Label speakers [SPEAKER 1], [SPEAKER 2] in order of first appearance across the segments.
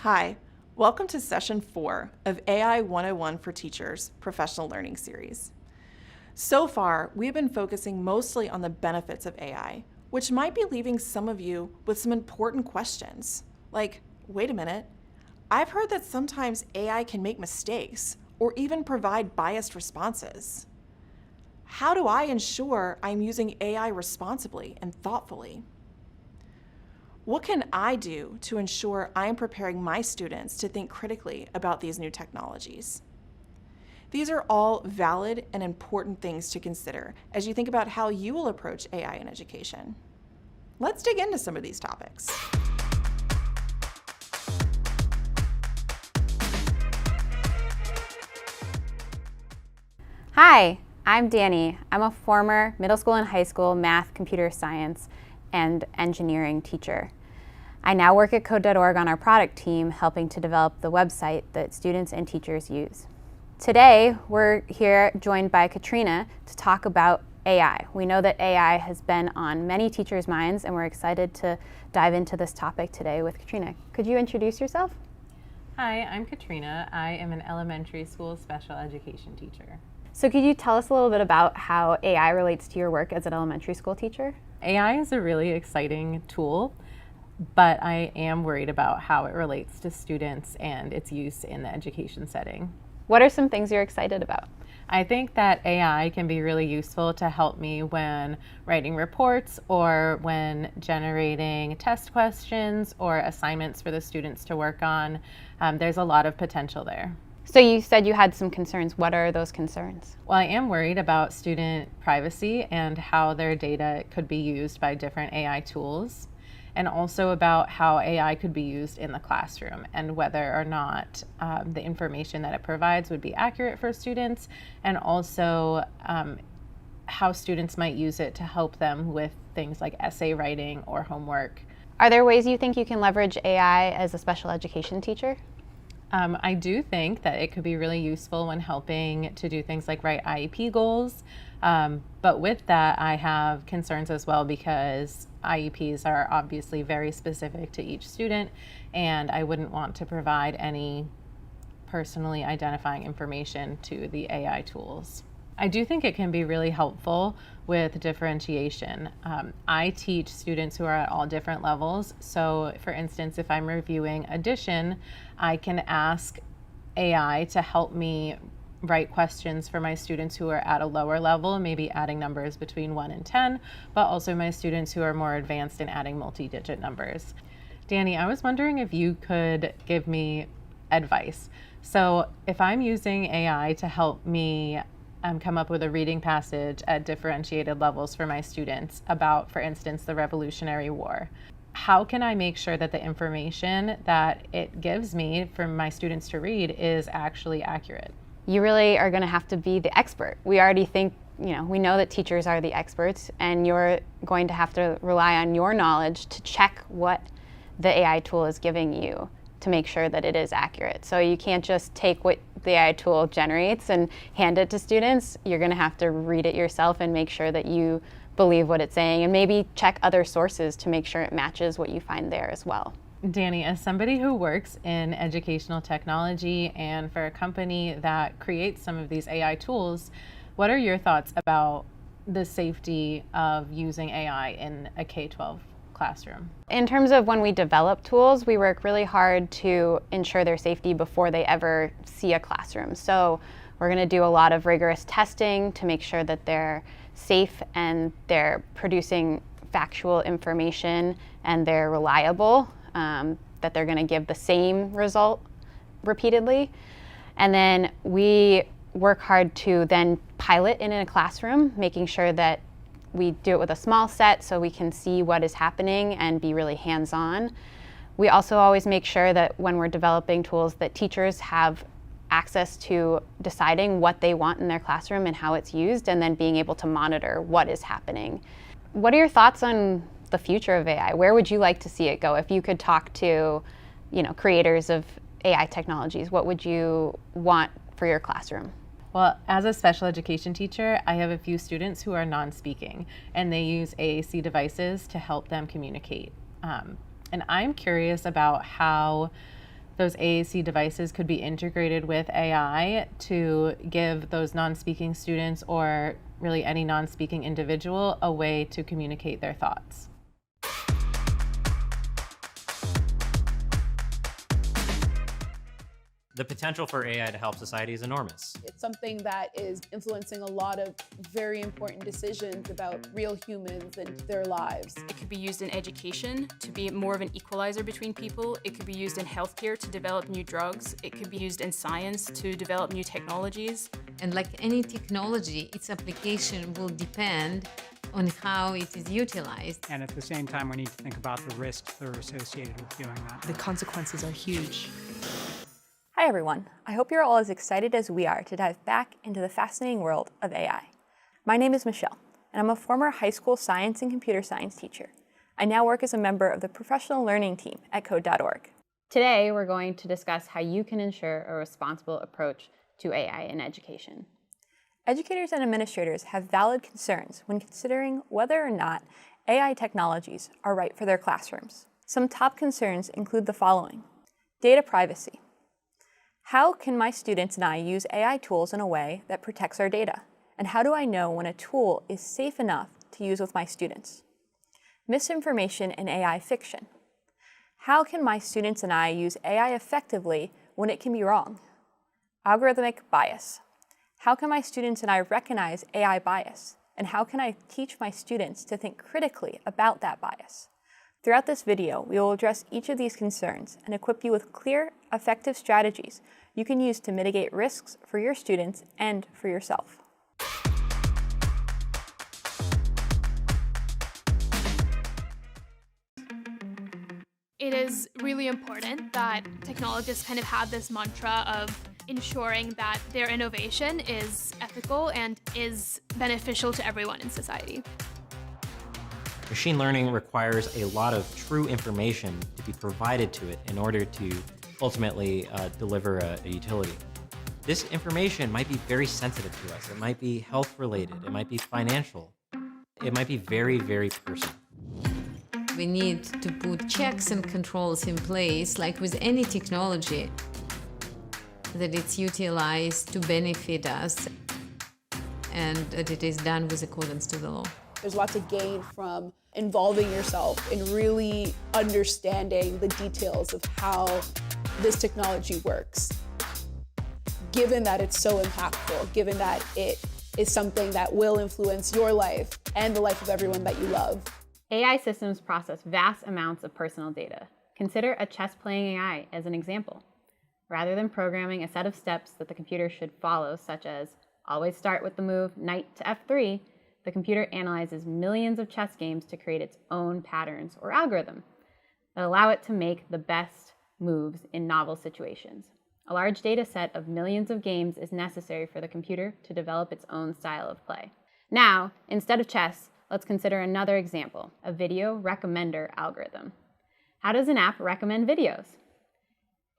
[SPEAKER 1] Hi, welcome to Session 4 of AI 101 for Teachers Professional Learning Series. So far, we have been focusing mostly on the benefits of AI, which might be leaving some of you with some important questions. Like, wait a minute, I've heard that sometimes AI can make mistakes or even provide biased responses. How do I ensure I'm using AI responsibly and thoughtfully? What can I do to ensure I'm preparing my students to think critically about these new technologies? These are all valid and important things to consider as you think about how you will approach AI in education. Let's dig into some of these topics.
[SPEAKER 2] Hi, I'm Danny. I'm a former middle school and high school math, computer science, and engineering teacher. I now work at Code.org on our product team, helping to develop the website that students and teachers use. Today, we're here joined by Katrina to talk about AI. We know that AI has been on many teachers' minds, and we're excited to dive into this topic today with Katrina. Could you introduce yourself?
[SPEAKER 3] Hi, I'm Katrina. I am an elementary school special education teacher.
[SPEAKER 2] So could you tell us a little bit about how AI relates to your work as an elementary school teacher?
[SPEAKER 3] AI is a really exciting tool, but I am worried about how it relates to students and its use in the education setting.
[SPEAKER 2] What are some things you're excited about?
[SPEAKER 3] I think that AI can be really useful to help me when writing reports or when generating test questions or assignments for the students to work on. There's a lot of potential there.
[SPEAKER 2] So you said you had some concerns. What are those concerns?
[SPEAKER 3] Well, I am worried about student privacy and how their data could be used by different AI tools, and also about how AI could be used in the classroom and whether or not the information that it provides would be accurate for students, and also how students might use it to help them with things like essay writing or homework.
[SPEAKER 2] Are there ways you think you can leverage AI as a special education teacher?
[SPEAKER 3] I do think that it could be really useful when helping to do things like write IEP goals. But with that, I have concerns as well because IEPs are obviously very specific to each student, and I wouldn't want to provide any personally identifying information to the AI tools. I do think it can be really helpful with differentiation. I teach students who are at all different levels. So for instance, if I'm reviewing addition, I can ask AI to help me write questions for my students who are at a lower level, maybe adding numbers between 1 and 10, but also my students who are more advanced in adding multi-digit numbers. Danny, I was wondering if you could give me advice. So if I'm using AI to help me come up with a reading passage at differentiated levels for my students about, for instance, the Revolutionary War, how can I make sure that the information that it gives me for my students to read is actually accurate?
[SPEAKER 2] You really are going to have to be the expert. We already think, we know that teachers are the experts, and you're going to have to rely on your knowledge to check what the AI tool is giving you to make sure that it is accurate. So you can't just take what the AI tool generates and hand it to students. You're going to have to read it yourself and make sure that you believe what it's saying, and maybe check other sources to make sure it matches what you find there as well.
[SPEAKER 3] Danny, as somebody who works in educational technology and for a company that creates some of these AI tools, what are your thoughts about the safety of using AI in a K-12 classroom?
[SPEAKER 2] In terms of when we develop tools, we work really hard to ensure their safety before they ever see a classroom. So we're going to do a lot of rigorous testing to make sure that they're safe and they're producing factual information and they're reliable, that they're going to give the same result repeatedly. And then we work hard to then pilot in a classroom, making sure that we do it with a small set so we can see what is happening and be really hands-on. We also always make sure that when we're developing tools that teachers have access to deciding what they want in their classroom and how it's used, and then being able to monitor what is happening. What are your thoughts on the future of AI? Where would you like to see it go? If you could talk to, creators of AI technologies, what would you want for your classroom?
[SPEAKER 3] Well, as a special education teacher, I have a few students who are non-speaking, and they use AAC devices to help them communicate. And I'm curious about how those AAC devices could be integrated with AI to give those non-speaking students, or really any non-speaking individual, a way to communicate their thoughts.
[SPEAKER 4] The potential for AI to help society is enormous.
[SPEAKER 5] It's something that is influencing a lot of very important decisions about real humans and their lives.
[SPEAKER 6] It could be used in education to be more of an equalizer between people. It could be used in healthcare to develop new drugs. It could be used in science to develop new technologies.
[SPEAKER 7] And like any technology, its application will depend on how it is utilized.
[SPEAKER 8] And at the same time, we need to think about the risks that are associated with doing that.
[SPEAKER 9] The consequences are huge.
[SPEAKER 10] Hi everyone, I hope you're all as excited as we are to dive back into the fascinating world of AI. My name is Michelle, and I'm a former high school science and computer science teacher. I now work as a member of the professional learning team at code.org.
[SPEAKER 2] Today, we're going to discuss how you can ensure a responsible approach to AI in education.
[SPEAKER 10] Educators and administrators have valid concerns when considering whether or not AI technologies are right for their classrooms. Some top concerns include the following: data privacy. How can my students and I use AI tools in a way that protects our data? And how do I know when a tool is safe enough to use with my students? Misinformation and AI fiction. How can my students and I use AI effectively when it can be wrong? Algorithmic bias. How can my students and I recognize AI bias? And how can I teach my students to think critically about that bias? Throughout this video, we will address each of these concerns and equip you with clear, effective strategies you can use to mitigate risks for your students and for yourself.
[SPEAKER 11] It is really important that technologists kind of have this mantra of ensuring that their innovation is ethical and is beneficial to everyone in society.
[SPEAKER 4] Machine learning requires a lot of true information to be provided to it in order to ultimately deliver a utility. This information might be very sensitive to us. It might be health related. It might be financial. It might be very, very personal.
[SPEAKER 7] We need to put checks and controls in place, like with any technology, that it's utilized to benefit us and that it is done with accordance to the law.
[SPEAKER 5] There's lots to gain from involving yourself in really understanding the details of how this technology works. Given that it's so impactful, given that it is something that will influence your life and the life of everyone that you love.
[SPEAKER 2] AI systems process vast amounts of personal data. Consider a chess-playing AI as an example. Rather than programming a set of steps that the computer should follow, such as always start with the move knight to f3, the computer analyzes millions of chess games to create its own patterns or algorithm that allow it to make the best moves in novel situations. A large data set of millions of games is necessary for the computer to develop its own style of play. Now, instead of chess, let's consider another example, a video recommender algorithm. How does an app recommend videos?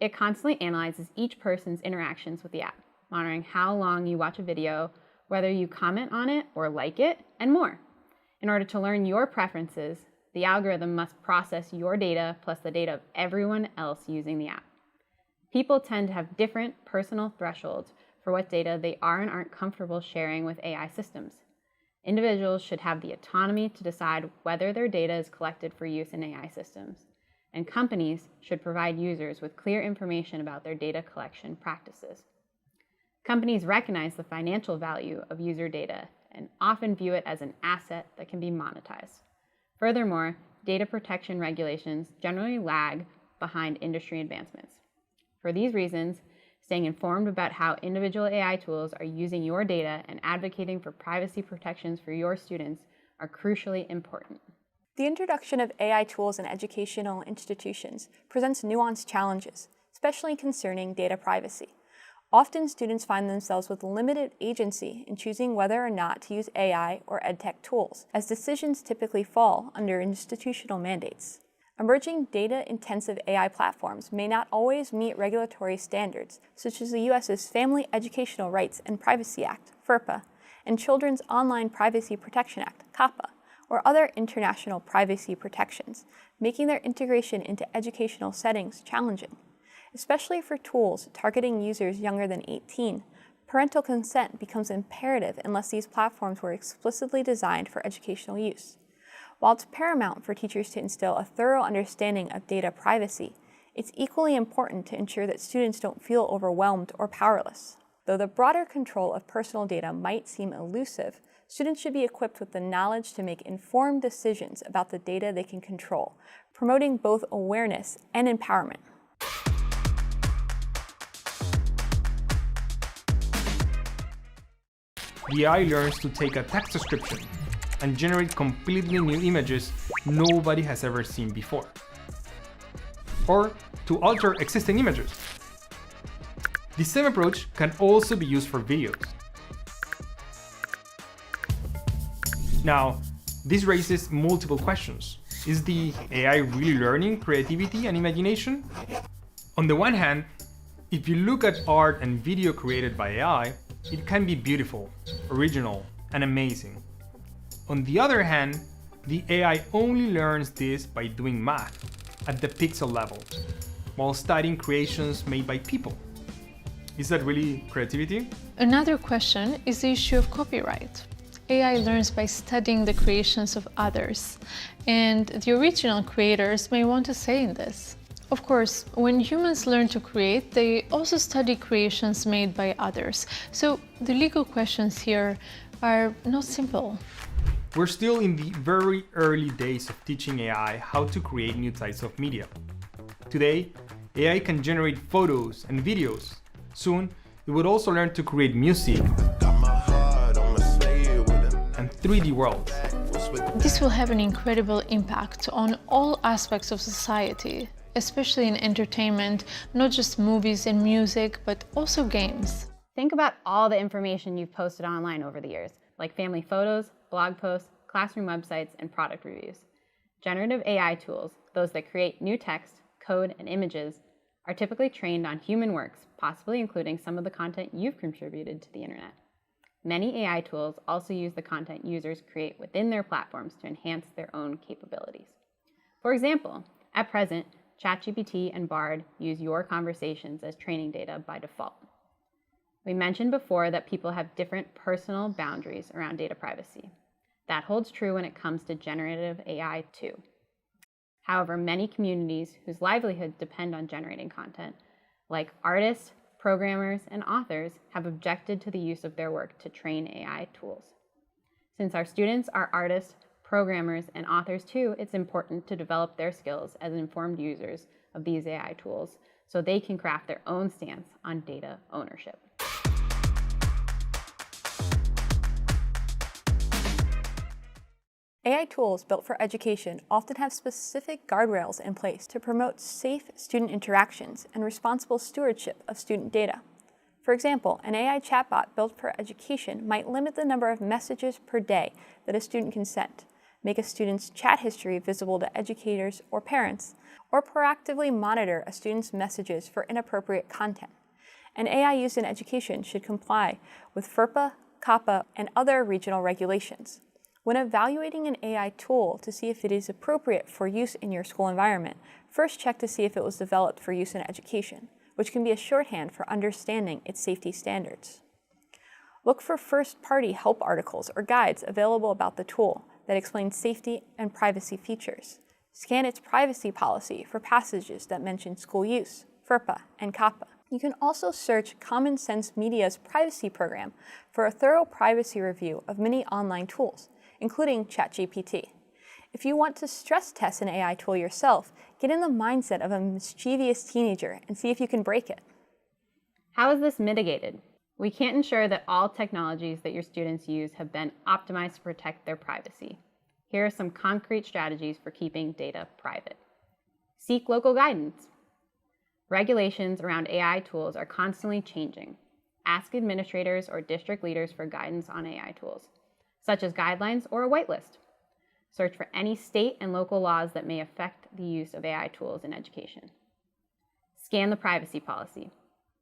[SPEAKER 2] It constantly analyzes each person's interactions with the app, monitoring how long you watch a video, whether you comment on it or like it, and more. In order to learn your preferences, the algorithm must process your data plus the data of everyone else using the app. People tend to have different personal thresholds for what data they are and aren't comfortable sharing with AI systems. Individuals should have the autonomy to decide whether their data is collected for use in AI systems, and companies should provide users with clear information about their data collection practices. Companies recognize the financial value of user data and often view it as an asset that can be monetized. Furthermore, data protection regulations generally lag behind industry advancements. For these reasons, staying informed about how individual AI tools are using your data and advocating for privacy protections for your students are crucially important.
[SPEAKER 10] The introduction of AI tools in educational institutions presents nuanced challenges, especially concerning data privacy. Often students find themselves with limited agency in choosing whether or not to use AI or EdTech tools, as decisions typically fall under institutional mandates. Emerging data-intensive AI platforms may not always meet regulatory standards, such as the U.S.'s Family Educational Rights and Privacy Act, FERPA, and Children's Online Privacy Protection Act, COPPA, or other international privacy protections, making their integration into educational settings challenging. Especially for tools targeting users younger than 18, parental consent becomes imperative unless these platforms were explicitly designed for educational use. While it's paramount for teachers to instill a thorough understanding of data privacy, it's equally important to ensure that students don't feel overwhelmed or powerless. Though the broader control of personal data might seem elusive, students should be equipped with the knowledge to make informed decisions about the data they can control, promoting both awareness and empowerment.
[SPEAKER 12] The AI learns to take a text description and generate completely new images nobody has ever seen before, or to alter existing images. The same approach can also be used for videos. Now, this raises multiple questions. Is the AI really learning creativity and imagination? On the one hand, if you look at art and video created by AI, it can be beautiful, original, and amazing. On the other hand, the AI only learns this by doing math at the pixel level, while studying creations made by people. Is that really creativity?
[SPEAKER 9] Another question is the issue of copyright. AI learns by studying the creations of others, and the original creators may want to say in this. Of course, when humans learn to create, they also study creations made by others. So the legal questions here are not simple.
[SPEAKER 12] We're still in the very early days of teaching AI how to create new types of media. Today, AI can generate photos and videos. Soon, it would also learn to create music and 3D worlds.
[SPEAKER 9] This will have an incredible impact on all aspects of society, especially in entertainment, not just movies and music, but also games.
[SPEAKER 2] Think about all the information you've posted online over the years, like family photos, blog posts, classroom websites, and product reviews. Generative AI tools, those that create new text, code, and images, are typically trained on human works, possibly including some of the content you've contributed to the internet. Many AI tools also use the content users create within their platforms to enhance their own capabilities. For example, at present, ChatGPT and Bard use your conversations as training data by default. We mentioned before that people have different personal boundaries around data privacy. That holds true when it comes to generative AI too. However, many communities whose livelihoods depend on generating content, like artists, programmers, and authors, have objected to the use of their work to train AI tools. Since our students are artists, programmers, and authors too, it's important to develop their skills as informed users of these AI tools so they can craft their own stance on data ownership.
[SPEAKER 10] AI tools built for education often have specific guardrails in place to promote safe student interactions and responsible stewardship of student data. For example, an AI chatbot built for education might limit the number of messages per day that a student can send, make a student's chat history visible to educators or parents, or proactively monitor a student's messages for inappropriate content. An AI used in education should comply with FERPA, COPPA, and other regional regulations. When evaluating an AI tool to see if it is appropriate for use in your school environment, first check to see if it was developed for use in education, which can be a shorthand for understanding its safety standards. Look for first-party help articles or guides available about the tool that explain safety and privacy features. Scan its privacy policy for passages that mention school use, FERPA, and COPPA. You can also search Common Sense Media's privacy program for a thorough privacy review of many online tools, including ChatGPT. If you want to stress test an AI tool yourself, get in the mindset of a mischievous teenager and see if you can break it.
[SPEAKER 2] How is this mitigated? We can't ensure that all technologies that your students use have been optimized to protect their privacy. Here are some concrete strategies for keeping data private. Seek local guidance. Regulations around AI tools are constantly changing. Ask administrators or district leaders for guidance on AI tools, such as guidelines or a whitelist. Search for any state and local laws that may affect the use of AI tools in education. Scan the privacy policy.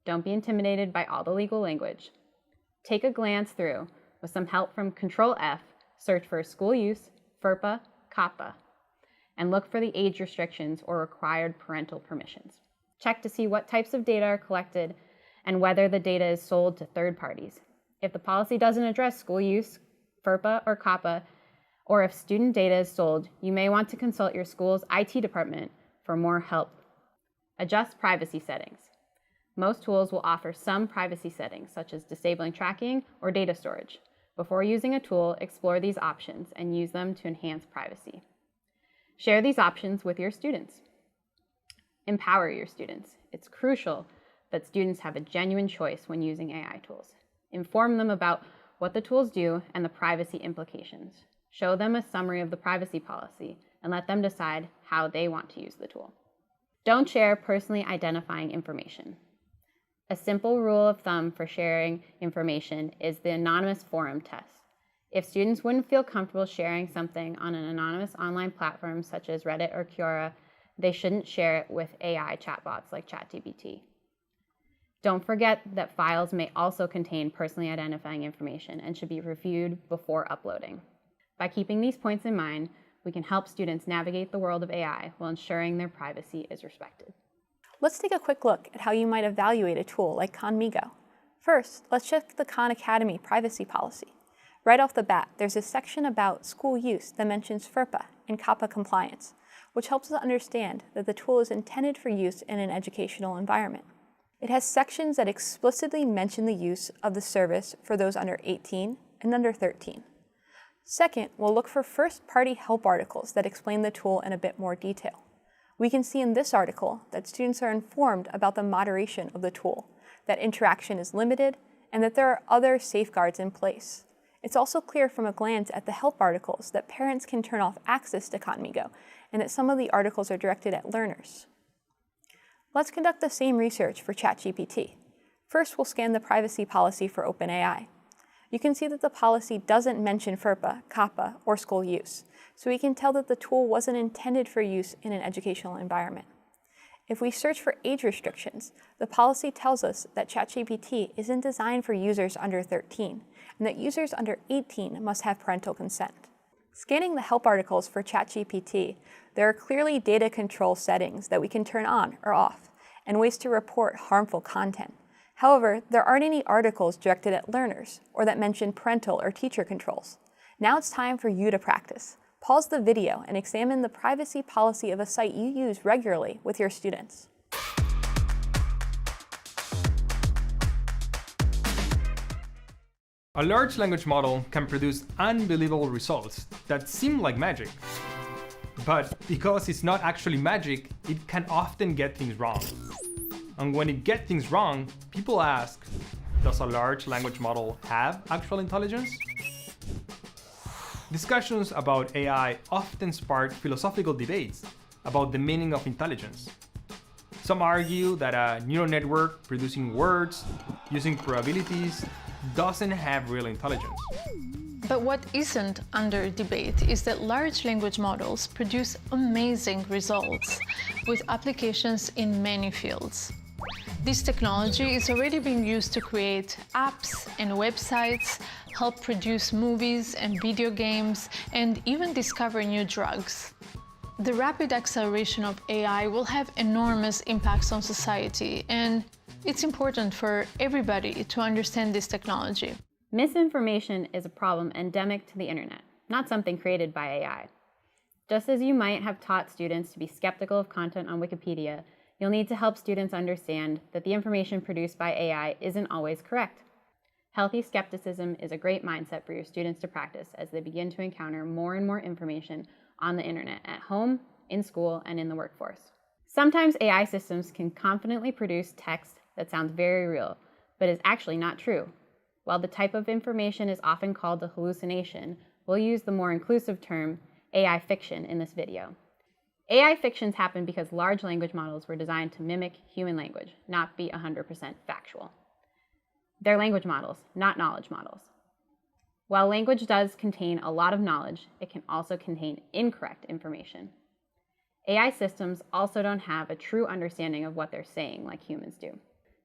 [SPEAKER 2] Don't be intimidated by all the legal language. Take a glance through. With some help from Control F, search for school use, FERPA, COPPA, and look for the age restrictions or required parental permissions. Check to see what types of data are collected and whether the data is sold to third parties. If the policy doesn't address school use, FERPA or COPPA, or if student data is sold, you may want to consult your school's IT department for more help. Adjust privacy settings. Most tools will offer some privacy settings, such as disabling tracking or data storage. Before using a tool, explore these options and use them to enhance privacy. Share these options with your students. Empower your students. It's crucial that students have a genuine choice when using AI tools. Inform them about what the tools do and the privacy implications. Show them a summary of the privacy policy and let them decide how they want to use the tool. Don't share personally identifying information. A simple rule of thumb for sharing information is the anonymous forum test. If students wouldn't feel comfortable sharing something on an anonymous online platform such as Reddit or Quora, they shouldn't share it with AI chatbots like ChatGPT. Don't forget that files may also contain personally identifying information and should be reviewed before uploading. By keeping these points in mind, we can help students navigate the world of AI while ensuring their privacy is respected.
[SPEAKER 10] Let's take a quick look at how you might evaluate a tool like Khanmigo. First, let's check the Khan Academy privacy policy. Right off the bat, there's a section about school use that mentions FERPA and COPPA compliance, which helps us understand that the tool is intended for use in an educational environment. It has sections that explicitly mention the use of the service for those under 18 and under 13. Second, we'll look for first-party help articles that explain the tool in a bit more detail. We can see in this article that students are informed about the moderation of the tool, that interaction is limited, and that there are other safeguards in place. It's also clear from a glance at the help articles that parents can turn off access to Khanmigo, and that some of the articles are directed at learners. Let's conduct the same research for ChatGPT. First, we'll scan the privacy policy for OpenAI. You can see that the policy doesn't mention FERPA, COPPA, or school use, so we can tell that the tool wasn't intended for use in an educational environment. If we search for age restrictions, the policy tells us that ChatGPT isn't designed for users under 13, and that users under 18 must have parental consent. Scanning the help articles for ChatGPT, there are clearly data control settings that we can turn on or off, and ways to report harmful content. However, there aren't any articles directed at learners or that mention parental or teacher controls. Now it's time for you to practice. Pause the video and examine the privacy policy of a site you use regularly with your students.
[SPEAKER 12] A large language model can produce unbelievable results that seem like magic. But because it's not actually magic, it can often get things wrong. And when it gets things wrong, people ask, does a large language model have actual intelligence? Discussions about AI often spark philosophical debates about the meaning of intelligence. Some argue that a neural network producing words using probabilities doesn't have real intelligence.
[SPEAKER 9] But what isn't under debate is that large language models produce amazing results with applications in many fields. This technology is already being used to create apps and websites, help produce movies and video games, and even discover new drugs. The rapid acceleration of AI will have enormous impacts on society, and it's important for everybody to understand this technology.
[SPEAKER 2] Misinformation is a problem endemic to the internet, not something created by AI. Just as you might have taught students to be skeptical of content on Wikipedia, you'll need to help students understand that the information produced by AI isn't always correct. Healthy skepticism is a great mindset for your students to practice as they begin to encounter more and more information on the internet at home, in school, and in the workforce. Sometimes AI systems can confidently produce text that sounds very real, but is actually not true. While the type of information is often called a hallucination, we'll use the more inclusive term AI fiction in this video. AI fictions happen because large language models were designed to mimic human language, not be 100% factual. They're language models, not knowledge models. While language does contain a lot of knowledge, it can also contain incorrect information. AI systems also don't have a true understanding of what they're saying like humans do.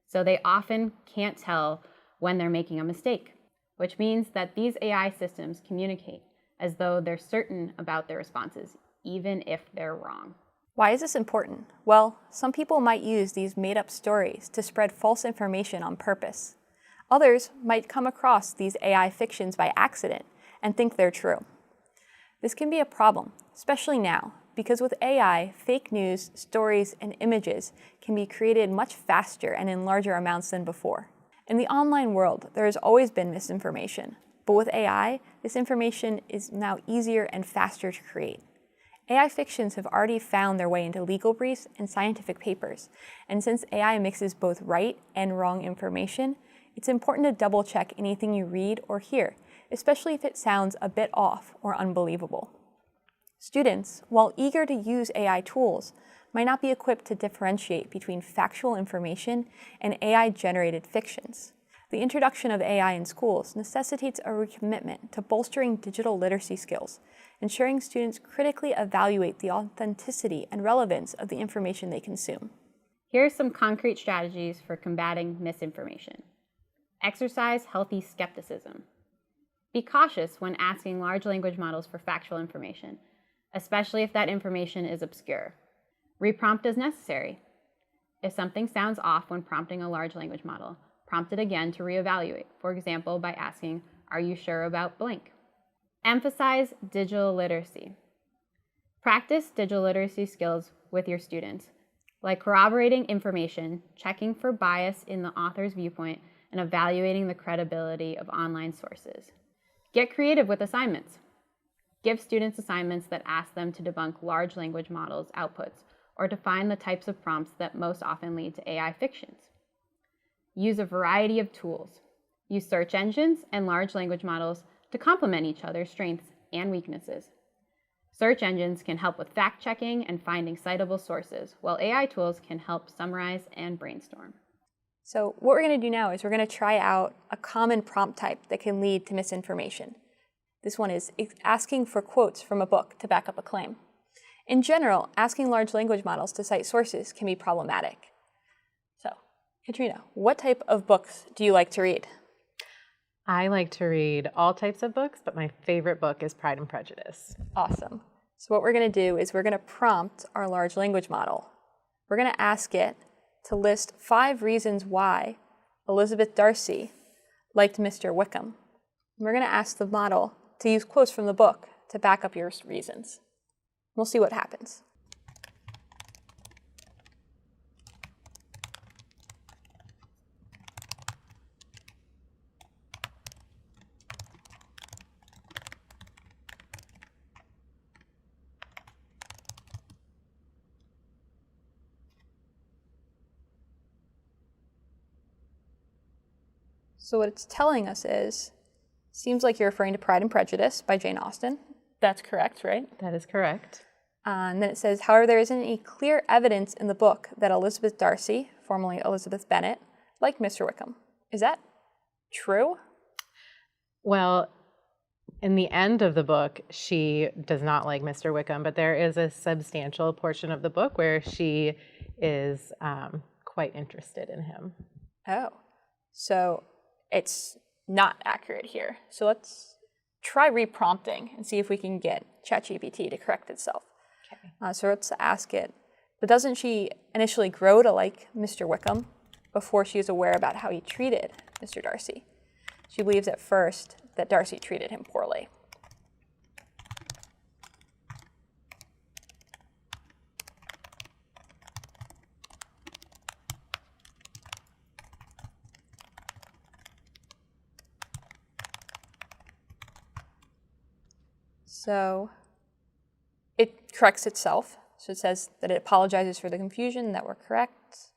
[SPEAKER 2] So they often can't tell when they're making a mistake, which means that these AI systems communicate as though they're certain about their responses, even if they're wrong.
[SPEAKER 10] Why is this important? Well, some people might use these made-up stories to spread false information on purpose. Others might come across these AI fictions by accident and think they're true. This can be a problem, especially now, because with AI, fake news, stories, and images can be created much faster and in larger amounts than before. In the online world, there has always been misinformation, but with AI, this information is now easier and faster to create. AI fictions have already found their way into legal briefs and scientific papers, and since AI mixes both right and wrong information, it's important to double-check anything you read or hear, especially if it sounds a bit off or unbelievable. Students, while eager to use AI tools, might not be equipped to differentiate between factual information and AI-generated fictions. The introduction of AI in schools necessitates a recommitment to bolstering digital literacy skills, ensuring students critically evaluate the authenticity and relevance of the information they consume.
[SPEAKER 2] Here are some concrete strategies for combating misinformation. Exercise healthy skepticism. Be cautious when asking large language models for factual information, especially if that information is obscure. Reprompt as necessary. If something sounds off when prompting a large language model, prompt it again to reevaluate, for example, by asking, "Are you sure about blank?" Emphasize digital literacy. Practice digital literacy skills with your students, like corroborating information, checking for bias in the author's viewpoint, and evaluating the credibility of online sources. Get creative with assignments. Give students assignments that ask them to debunk large language models' outputs or to find the types of prompts that most often lead to AI fictions. Use a variety of tools. Use search engines and large language models to complement each other's strengths and weaknesses. Search engines can help with fact-checking and finding citable sources, while AI tools can help summarize and brainstorm.
[SPEAKER 10] So what we're going to do now is we're going to try out a common prompt type that can lead to misinformation. This one is asking for quotes from a book to back up a claim. In general, asking large language models to cite sources can be problematic. So, Katrina, what type of books do you like to read?
[SPEAKER 3] I like to read all types of books, but my favorite book is Pride and Prejudice.
[SPEAKER 10] Awesome. So what we're going to do is we're going to prompt our large language model. We're going to ask it to list 5 reasons why Elizabeth Darcy liked Mr. Wickham. And we're going to ask the model to use quotes from the book to back up your reasons. We'll see what happens. So what it's telling us is, seems like you're referring to Pride and Prejudice by Jane Austen. That's correct, right?
[SPEAKER 3] That is correct.
[SPEAKER 10] And then it says, however, there isn't any clear evidence in the book that Elizabeth Darcy, formerly Elizabeth Bennet, liked Mr. Wickham. Is that true?
[SPEAKER 3] Well, in the end of the book, she does not like Mr. Wickham, but there is a substantial portion of the book where she is quite interested in him.
[SPEAKER 10] Oh, so it's not accurate here. So let's try reprompting and see if we can get ChatGPT to correct itself. Okay. So let's ask it, but doesn't she initially grow to like Mr. Wickham before she is aware about how he treated Mr. Darcy? She believes at first that Darcy treated him poorly. So it corrects itself. So it says that it apologizes for the confusion, that we're correct.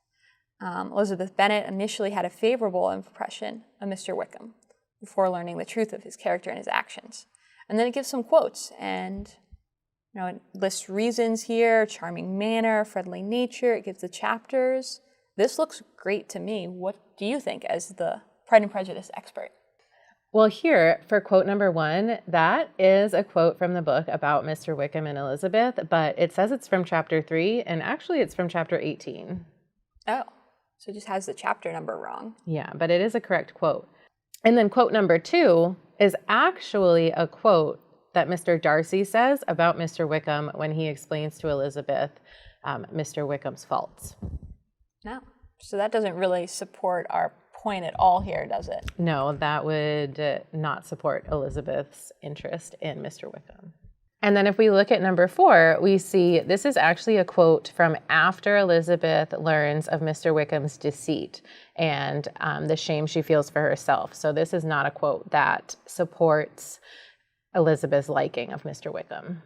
[SPEAKER 10] Elizabeth Bennet initially had a favorable impression of Mr. Wickham before learning the truth of his character and his actions. And then it gives some quotes, and it lists reasons here: charming manner, friendly nature. It gives the chapters. This looks great to me. What do you think as the Pride and Prejudice expert?
[SPEAKER 3] Well, here, for quote number 1, that is a quote from the book about Mr. Wickham and Elizabeth, but it says it's from chapter 3, and actually it's from chapter 18.
[SPEAKER 10] Oh, so it just has the chapter number wrong.
[SPEAKER 3] Yeah, but it is a correct quote. And then quote number 2 is actually a quote that Mr. Darcy says about Mr. Wickham when he explains to Elizabeth Mr. Wickham's faults.
[SPEAKER 10] No. So that doesn't really support our point at all here, does it?
[SPEAKER 3] No, that would not support Elizabeth's interest in Mr. Wickham. And then if we look at number 4, we see this is actually a quote from after Elizabeth learns of Mr. Wickham's deceit and the shame she feels for herself. So this is not a quote that supports Elizabeth's liking of Mr. Wickham.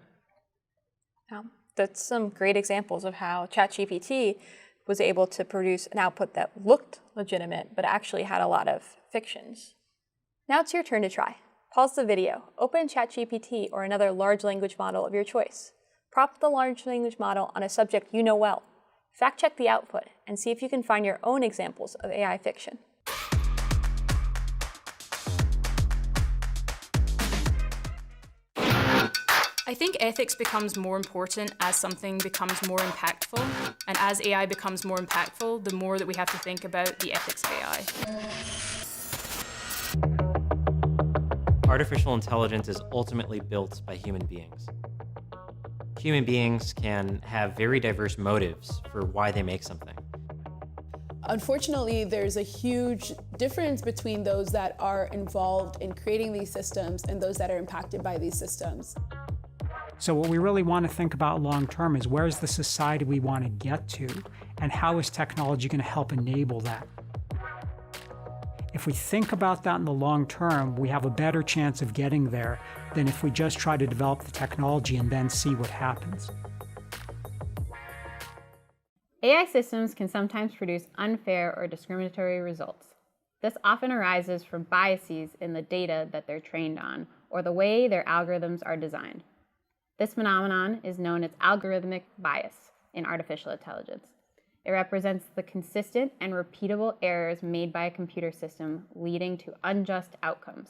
[SPEAKER 10] That's some great examples of how ChatGPT was able to produce an output that looked legitimate, but actually had a lot of fictions. Now it's your turn to try. Pause the video, open ChatGPT or another large language model of your choice. Prompt the large language model on a subject you know well. Fact-check the output and see if you can find your own examples of AI fiction.
[SPEAKER 6] I think ethics becomes more important as something becomes more impactful. And as AI becomes more impactful, the more that we have to think about the ethics of AI.
[SPEAKER 4] Artificial intelligence is ultimately built by human beings. Human beings can have very diverse motives for why they make something.
[SPEAKER 5] Unfortunately, there's a huge difference between those that are involved in creating these systems and those that are impacted by these systems.
[SPEAKER 8] So what we really want to think about long term is where's the society we want to get to, and how is technology going to help enable that? If we think about that in the long term, we have a better chance of getting there than if we just try to develop the technology and then see what happens.
[SPEAKER 2] AI systems can sometimes produce unfair or discriminatory results. This often arises from biases in the data that they're trained on or the way their algorithms are designed. This phenomenon is known as algorithmic bias in artificial intelligence. It represents the consistent and repeatable errors made by a computer system leading to unjust outcomes,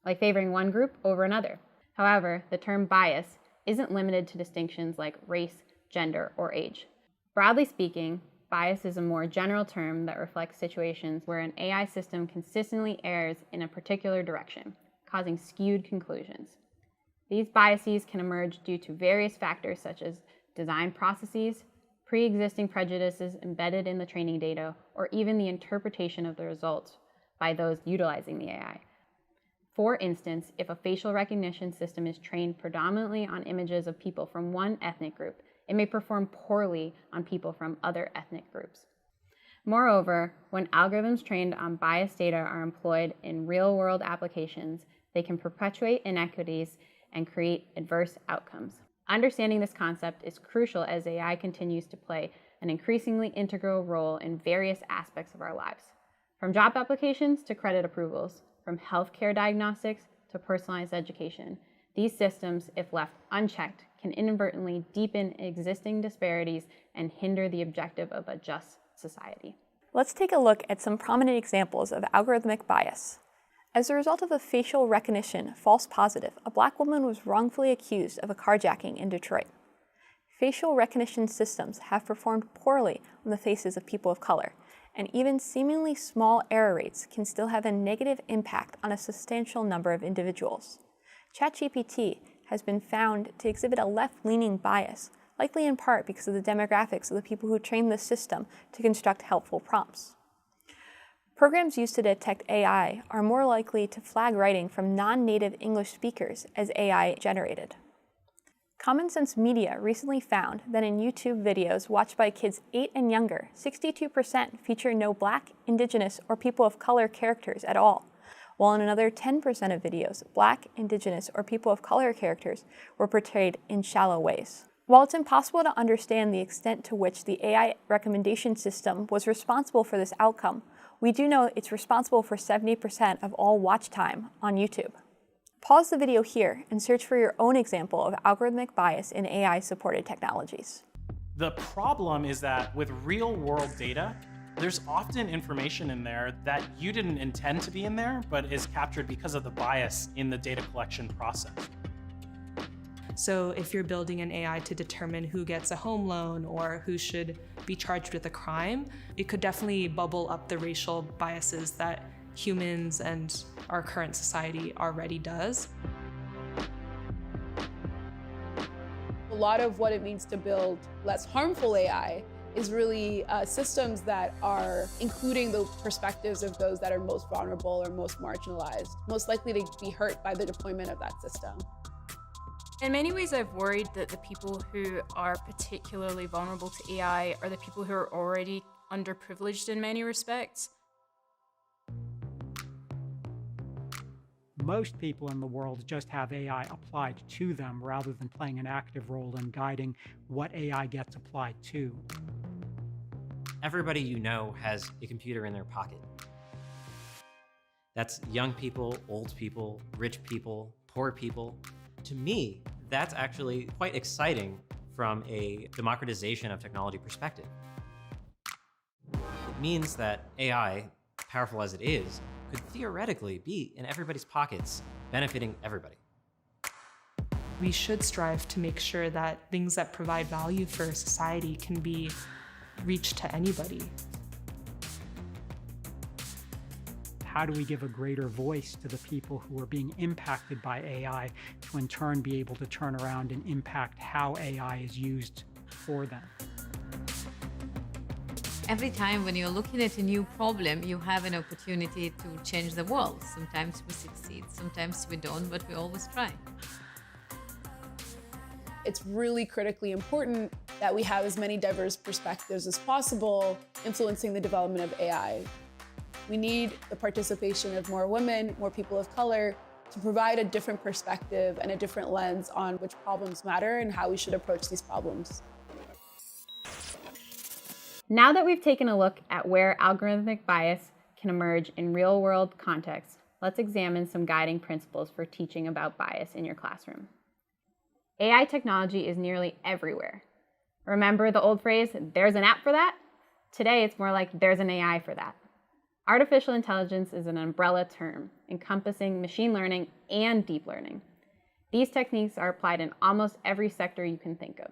[SPEAKER 2] like favoring one group over another. However, the term bias isn't limited to distinctions like race, gender, or age. Broadly speaking, bias is a more general term that reflects situations where an AI system consistently errs in a particular direction, causing skewed conclusions. These biases can emerge due to various factors such as design processes, pre-existing prejudices embedded in the training data, or even the interpretation of the results by those utilizing the AI. For instance, if a facial recognition system is trained predominantly on images of people from one ethnic group, it may perform poorly on people from other ethnic groups. Moreover, when algorithms trained on biased data are employed in real-world applications, they can perpetuate inequities and create adverse outcomes. Understanding this concept is crucial as AI continues to play an increasingly integral role in various aspects of our lives, from job applications to credit approvals, from healthcare diagnostics to personalized education. These systems, if left unchecked, can inadvertently deepen existing disparities and hinder the objective of a just society.
[SPEAKER 10] Let's take a look at some prominent examples of algorithmic bias. As a result of a facial recognition false positive, a Black woman was wrongfully accused of a carjacking in Detroit. Facial recognition systems have performed poorly on the faces of people of color, and even seemingly small error rates can still have a negative impact on a substantial number of individuals. ChatGPT has been found to exhibit a left-leaning bias, likely in part because of the demographics of the people who trained the system to construct helpful prompts. Programs used to detect AI are more likely to flag writing from non-native English speakers as AI generated. Common Sense Media recently found that in YouTube videos watched by kids 8 and younger, 62% feature no Black, Indigenous, or people of color characters at all, while in another 10% of videos, Black, Indigenous, or people of color characters were portrayed in shallow ways. While it's impossible to understand the extent to which the AI recommendation system was responsible for this outcome, we do know it's responsible for 70% of all watch time on YouTube. Pause the video here and search for your own example of algorithmic bias in AI-supported technologies.
[SPEAKER 13] The problem is that with real-world data, there's often information in there that you didn't intend to be in there, but is captured because of the bias in the data collection process.
[SPEAKER 14] So if you're building an AI to determine who gets a home loan or who should be charged with a crime, it could definitely bubble up the racial biases that humans and our current society already does.
[SPEAKER 5] A lot of what it means to build less harmful AI is really systems that are including the perspectives of those that are most vulnerable or most marginalized, most likely to be hurt by the deployment of that system.
[SPEAKER 6] In many ways, I've worried that the people who are particularly vulnerable to AI are the people who are already underprivileged in many respects.
[SPEAKER 8] Most people in the world just have AI applied to them rather than playing an active role in guiding what AI gets applied to.
[SPEAKER 4] Everybody you know has a computer in their pocket. That's young people, old people, rich people, poor people. To me, that's actually quite exciting from a democratization of technology perspective. It means that AI, powerful as it is, could theoretically be in everybody's pockets, benefiting everybody.
[SPEAKER 14] We should strive to make sure that things that provide value for society can be reached to anybody.
[SPEAKER 8] How do we give a greater voice to the people who are being impacted by AI to in turn be able to turn around and impact how AI is used for them?
[SPEAKER 7] Every time when you're looking at a new problem, you have an opportunity to change the world. Sometimes we succeed, sometimes we don't, but we always try.
[SPEAKER 5] It's really critically important that we have as many diverse perspectives as possible influencing the development of AI. We need the participation of more women, more people of color, to provide a different perspective and a different lens on which problems matter and how we should approach these problems.
[SPEAKER 2] Now that we've taken a look at where algorithmic bias can emerge in real-world contexts, let's examine some guiding principles for teaching about bias in your classroom. AI technology is nearly everywhere. Remember the old phrase, there's an app for that? Today, it's more like there's an AI for that. Artificial intelligence is an umbrella term encompassing machine learning and deep learning. These techniques are applied in almost every sector you can think of.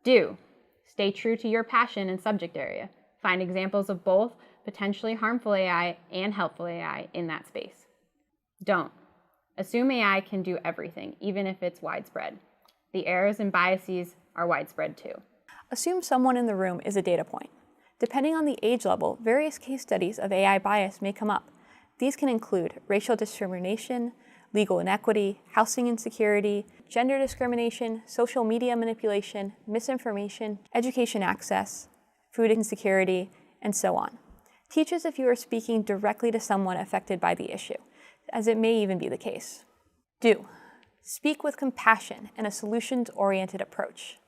[SPEAKER 2] Do. Stay true to your passion and subject area. Find examples of both potentially harmful AI and helpful AI in that space. Don't. Assume AI can do everything, even if it's widespread. The errors and biases are widespread too.
[SPEAKER 10] Assume someone in the room is a data point. Depending on the age level, various case studies of AI bias may come up. These can include racial discrimination, legal inequity, housing insecurity, gender discrimination, social media manipulation, misinformation, education access, food insecurity, and so on. Teach as if you are speaking directly to someone affected by the issue, as it may even be the case. Do. Speak with compassion and a solutions-oriented approach.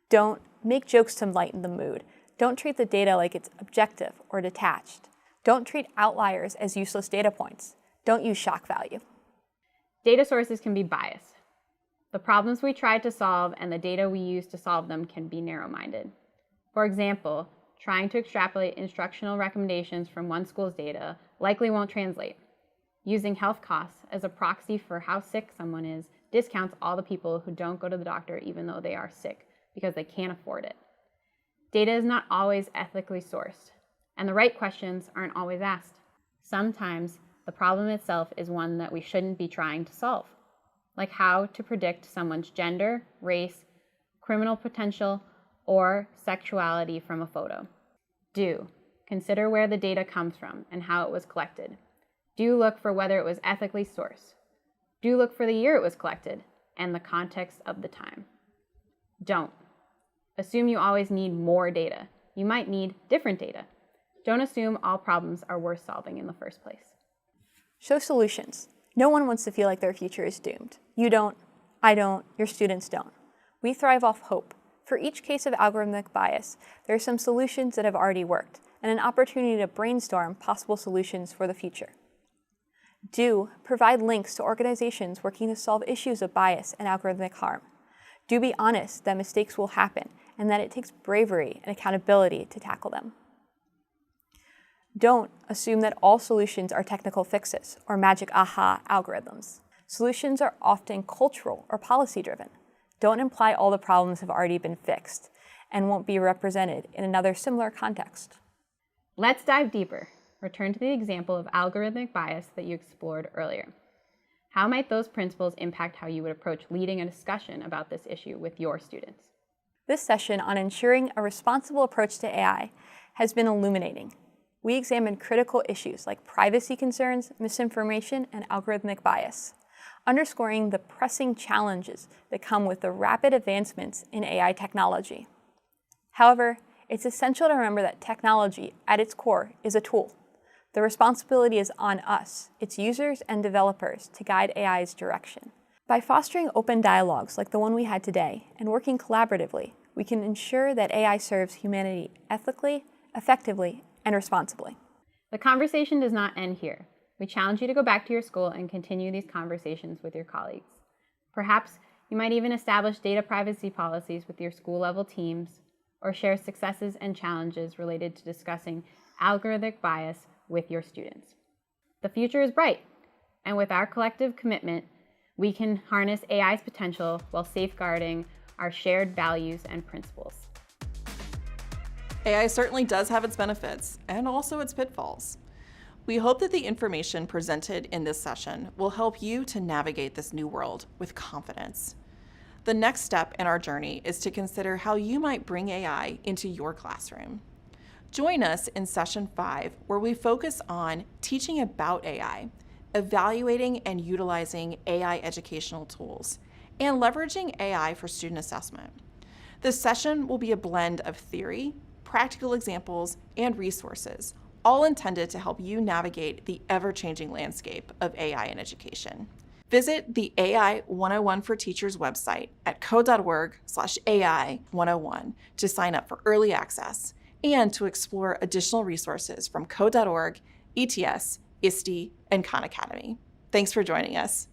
[SPEAKER 10] Don't make jokes to lighten the mood. Don't treat the data like it's objective or detached. Don't treat outliers as useless data points. Don't use shock value.
[SPEAKER 2] Data sources can be biased. The problems we try to solve and the data we use to solve them can be narrow-minded. For example, trying to extrapolate instructional recommendations from one school's data likely won't translate. Using health costs as a proxy for how sick someone is discounts all the people who don't go to the doctor even though they are sick because they can't afford it. Data is not always ethically sourced, and the right questions aren't always asked. Sometimes the problem itself is one that we shouldn't be trying to solve, like how to predict someone's gender, race, criminal potential, or sexuality from a photo. Do. Consider where the data comes from and how it was collected. Do look for whether it was ethically sourced. Do look for the year it was collected and the context of the time. Don't. Assume you always need more data. You might need different data. Don't assume all problems are worth solving in the first place.
[SPEAKER 10] Show solutions. No one wants to feel like their future is doomed. You don't, I don't, your students don't. We thrive off hope. For each case of algorithmic bias, there are some solutions that have already worked and an opportunity to brainstorm possible solutions for the future. Do provide links to organizations working to solve issues of bias and algorithmic harm. Do be honest that mistakes will happen and that it takes bravery and accountability to tackle them. Don't assume that all solutions are technical fixes or magic aha algorithms. Solutions are often cultural or policy-driven. Don't imply all the problems have already been fixed and won't be represented in another similar context.
[SPEAKER 2] Let's dive deeper. Return to the example of algorithmic bias that you explored earlier. How might those principles impact how you would approach leading a discussion about this issue with your students?
[SPEAKER 10] This session on ensuring a responsible approach to AI has been illuminating. We examined critical issues like privacy concerns, misinformation, and algorithmic bias, underscoring the pressing challenges that come with the rapid advancements in AI technology. However, it's essential to remember that technology, at its core, is a tool. The responsibility is on us, its users and developers, to guide AI's direction. By fostering open dialogues like the one we had today and working collaboratively, we can ensure that AI serves humanity ethically, effectively, and responsibly.
[SPEAKER 2] The conversation does not end here. We challenge you to go back to your school and continue these conversations with your colleagues. Perhaps you might even establish data privacy policies with your school-level teams, or share successes and challenges related to discussing algorithmic bias with your students. The future is bright, and with our collective commitment, we can harness AI's potential while safeguarding our shared values and principles.
[SPEAKER 1] AI certainly does have its benefits and also its pitfalls. We hope that the information presented in this session will help you to navigate this new world with confidence. The next step in our journey is to consider how you might bring AI into your classroom. Join us in session 5, where we focus on teaching about AI, evaluating and utilizing AI educational tools, and leveraging AI for student assessment. This session will be a blend of theory, practical examples, and resources, all intended to help you navigate the ever-changing landscape of AI in education. Visit the AI 101 for Teachers website at code.org/AI101 to sign up for early access and to explore additional resources from code.org, ETS, ISTE, and Khan Academy. Thanks for joining us.